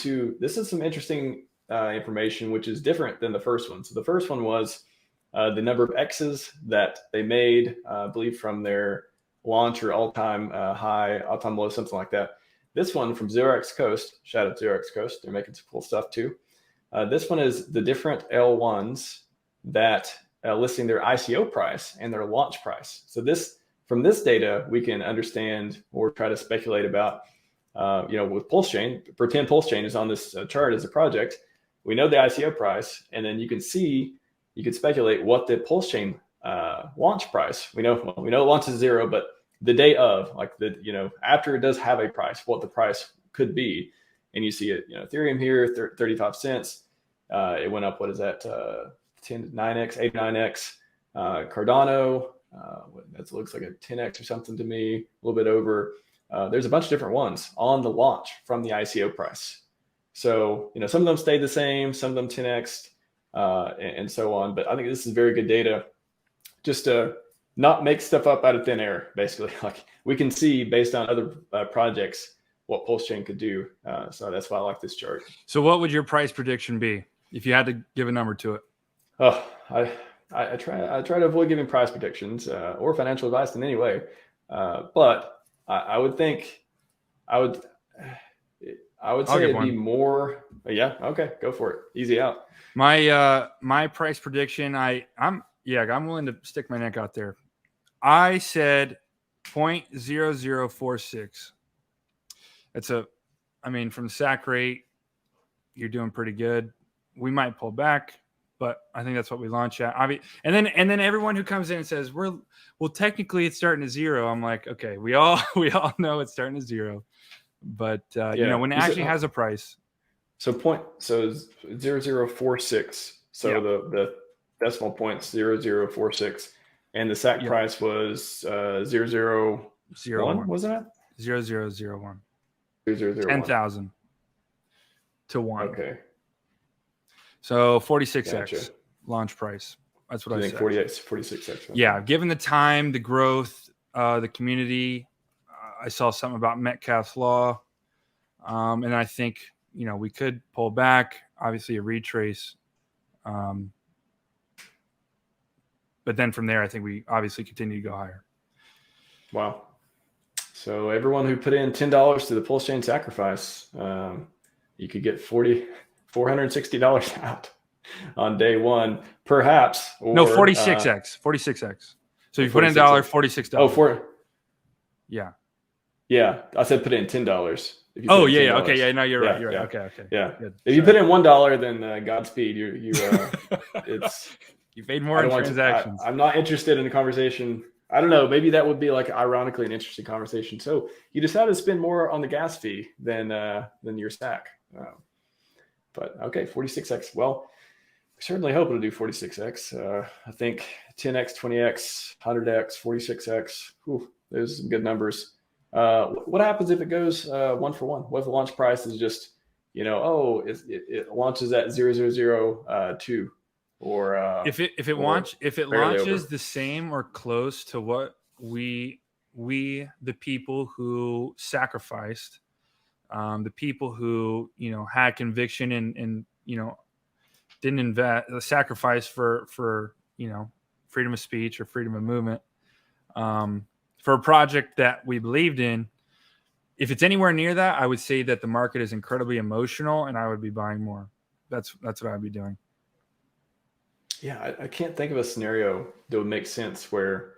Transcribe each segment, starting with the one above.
this is some interesting information, which is different than the first one. So the first one was the number of X's that they made, I believe from their launch or all-time high, all-time low, something like that. This one from 0x Coast, shout out to 0x Coast, they're making some cool stuff too. This one is the different L1s that listing their ICO price and their launch price. So from this data, we can understand or try to speculate about, with PulseChain, pretend PulseChain is on this chart as a project. We know the ICO price, and then you can speculate what the PulseChain launch price. We know it launches 0, but the day of, after it does have a price, what the price could be. And you see it, Ethereum here, 35 cents. It went up, what is that? 9x, 89x. Cardano, that looks like a 10x or something to me, a little bit over. There's a bunch of different ones on the launch from the ICO price. So, some of them stayed the same, some of them 10x, and so on. But I think this is very good data just to not make stuff up out of thin air, basically. Like we can see based on other projects what PulseChain could do. So that's why I like this chart. So what would your price prediction be if you had to give a number to it? Oh, I try to avoid giving price predictions or financial advice in any way. But I would think I would say it'd be more. Yeah. Okay. Go for it. Easy out. My price prediction, I'm willing to stick my neck out there. I said 0.0046. From SAC rate, you're doing pretty good. We might pull back, but I think that's what we launch at. And then everyone who comes in and says, well, technically it's starting at 0. I'm like, okay, we all know it's starting at 0, but when it actually has a price. So 0.0046. So yeah. the decimal points 0046, and the SAC price was 0001. Wasn't it? 0001. 0001. 10,000 to 1. Okay. So 46x gotcha. Launch price. That's what I think said. 46x. Okay. Yeah, given the time, the growth, the community. I saw something about Metcalfe's law, and I think we could pull back. Obviously, a retrace. But then from there, I think we obviously continue to go higher. Wow. So everyone who put in $10 to the PulseChain sacrifice, you could get $460 out on day one, perhaps. Or, no, 46x. 46x. So you put in $1, $46. Oh, yeah. Yeah. I said put in $10. Oh, yeah. Okay. Yeah. No, you're right. You're right. Okay. Yeah. Good. If you put in $1, then Godspeed. You paid more in transactions. I'm not interested in the conversation. I don't know. Maybe that would be ironically an interesting conversation. So you decided to spend more on the gas fee than your stack. But okay, 46x. Well, we certainly hope it'll do 46x. I think 10x, 20x, 100x, 46x. Whew, those are some good numbers. What happens if it goes 1 for 1? What if the launch price is just, it launches at 0.002? Or if it launches the same or close to what we the people who sacrificed, the people who had conviction and didn't invest sacrifice for freedom of speech or freedom of movement, for a project that we believed in. If it's anywhere near that, I would say that the market is incredibly emotional, and I would be buying more. That's what I'd be doing. Yeah, I can't think of a scenario that would make sense where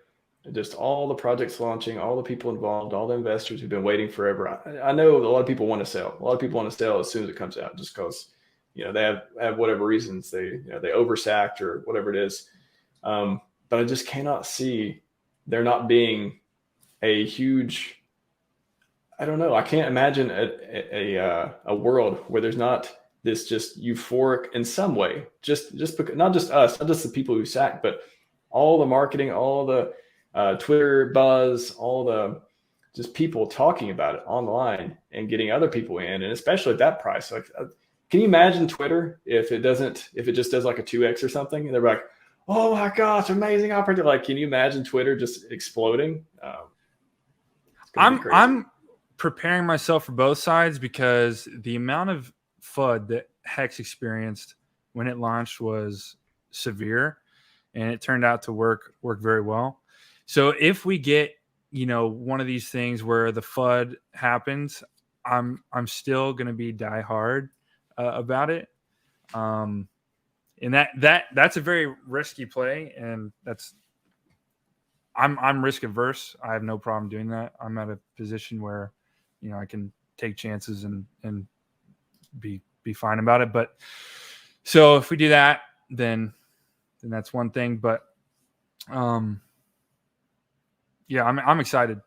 just all the projects launching, all the people involved, all the investors who've been waiting forever. I know a lot of people want to sell. A lot of people want to sell as soon as it comes out, just because they have whatever reasons they oversacked or whatever it is. But I just cannot see there not being a huge. I don't know. I can't imagine a world where there's not this just euphoric in some way, just because, not just us, not just the people who sacked, but all the marketing, all the Twitter buzz, all the just people talking about it online and getting other people in, and especially at that price. Can you imagine Twitter if it just does like a 2x or something, and they're like, "Oh my gosh, amazing opportunity!" Can you imagine Twitter just exploding? I'm preparing myself for both sides, because the amount of FUD that Hex experienced when it launched was severe, and it turned out to work very well. So if we get, one of these things where the FUD happens, I'm still going to be diehard about it. And that's a very risky play, and I'm risk averse. I have no problem doing that. I'm at a position where, I can take chances and be fine about it. But so if we do that, then that's one thing. But yeah, I'm excited.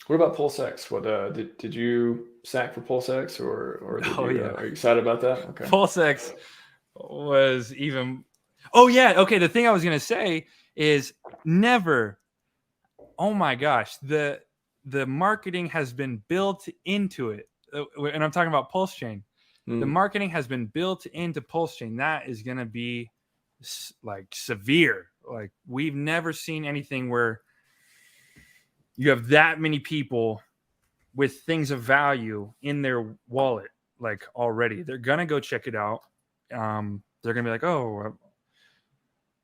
What about PulseX? What did you sack for PulseX or are you excited about that? Okay. PulseX was even. Oh yeah, okay. The thing I was gonna say is never. Oh my gosh, the marketing has been built into it, and I'm talking about PulseChain. The marketing has been built into PulseChain. That is gonna be like severe. Like we've never seen anything where you have that many people with things of value in their wallet, like already. They're gonna go check it out. They're gonna be like, oh, I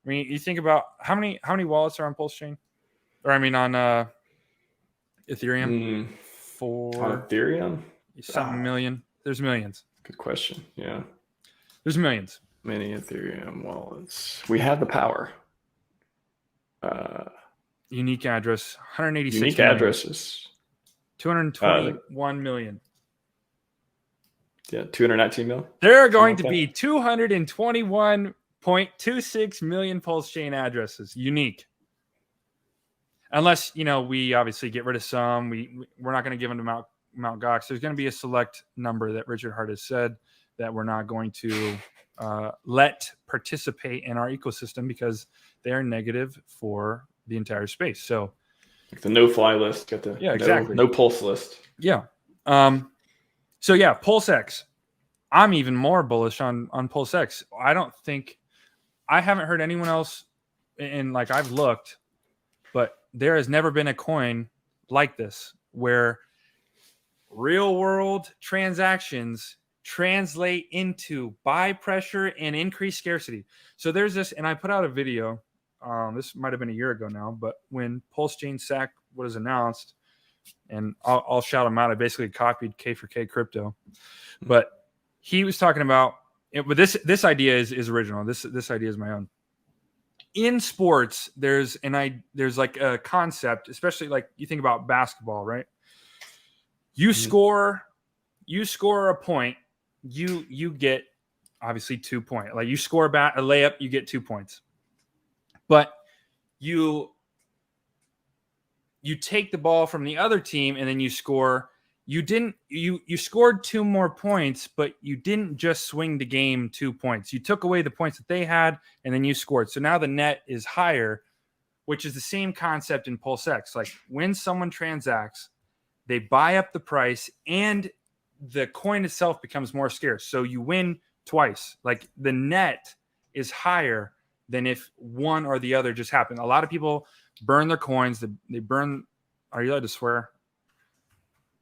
mean, you think about how many wallets are on PulseChain, or I mean on Ethereum. On Ethereum, something million. There's millions. Good question. Yeah, there's millions. Many Ethereum wallets. We have the power. Unique address, 186 unique million. Addresses, 221 million. Yeah, 219 million. There are going to be 221.26 million PulseChain addresses, unique. Unless, we obviously get rid of some. We're not going to give them to Mt. Gox. There's going to be a select number that Richard Hart has said that we're not going to let participate in our ecosystem because they are negative for the entire space. So like the no-fly list, got the exactly. no pulse list. Yeah. So yeah, PulseX. I'm even more bullish on PulseX. I haven't heard anyone else, and like I've looked, but there has never been a coin like this where real world transactions translate into buy pressure and increased scarcity. So there's this, and I put out a video. This might have been a year ago now, but when PulseChain SAC was announced, and I'll shout him out. I basically copied K4K Crypto, but he was talking about it. But this idea is original. This idea is my own. In sports, there's like a concept, especially like you think about basketball, right? You score a point, you get obviously 2 points. Like you score a layup, you get 2 points. But you take the ball from the other team and then you score. You scored 2 more points, but you didn't just swing the game 2 points. You took away the points that they had and then you scored. So now the net is higher, which is the same concept in PulseX. Like when someone transacts, they buy up the price and the coin itself becomes more scarce. So you win twice. Like the net is higher than if one or the other just happened. A lot of people burn their coins. They burn. Are you allowed to swear?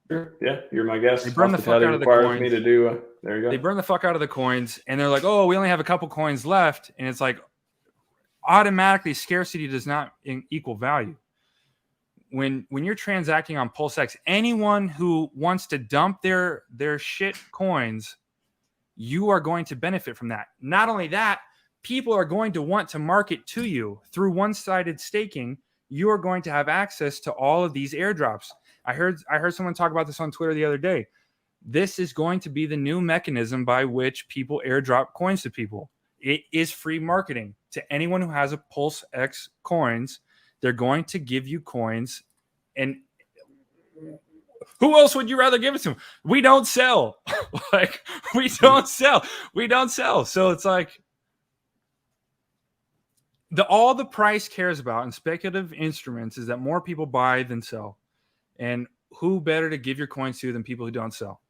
Sure. Yeah, you're my guest. They burn the fuck out of the coins. Me to do. There you go. They burn the fuck out of the coins, and they're like, "Oh, we only have a couple coins left," and it's like automatically scarcity does not equal value. When you're transacting on PulseX, anyone who wants to dump their shit coins, you are going to benefit from that. Not only that, people are going to want to market to you through one-sided staking. You are going to have access to all of these airdrops. I heard someone talk about this on Twitter the other day. This is going to be the new mechanism by which people airdrop coins to people. It is free marketing to anyone who has a PulseX coins. They're going to give you coins, and who else would you rather give it to? We don't sell. we don't sell. So it's like all the price cares about in speculative instruments is that more people buy than sell. And who better to give your coins to than people who don't sell?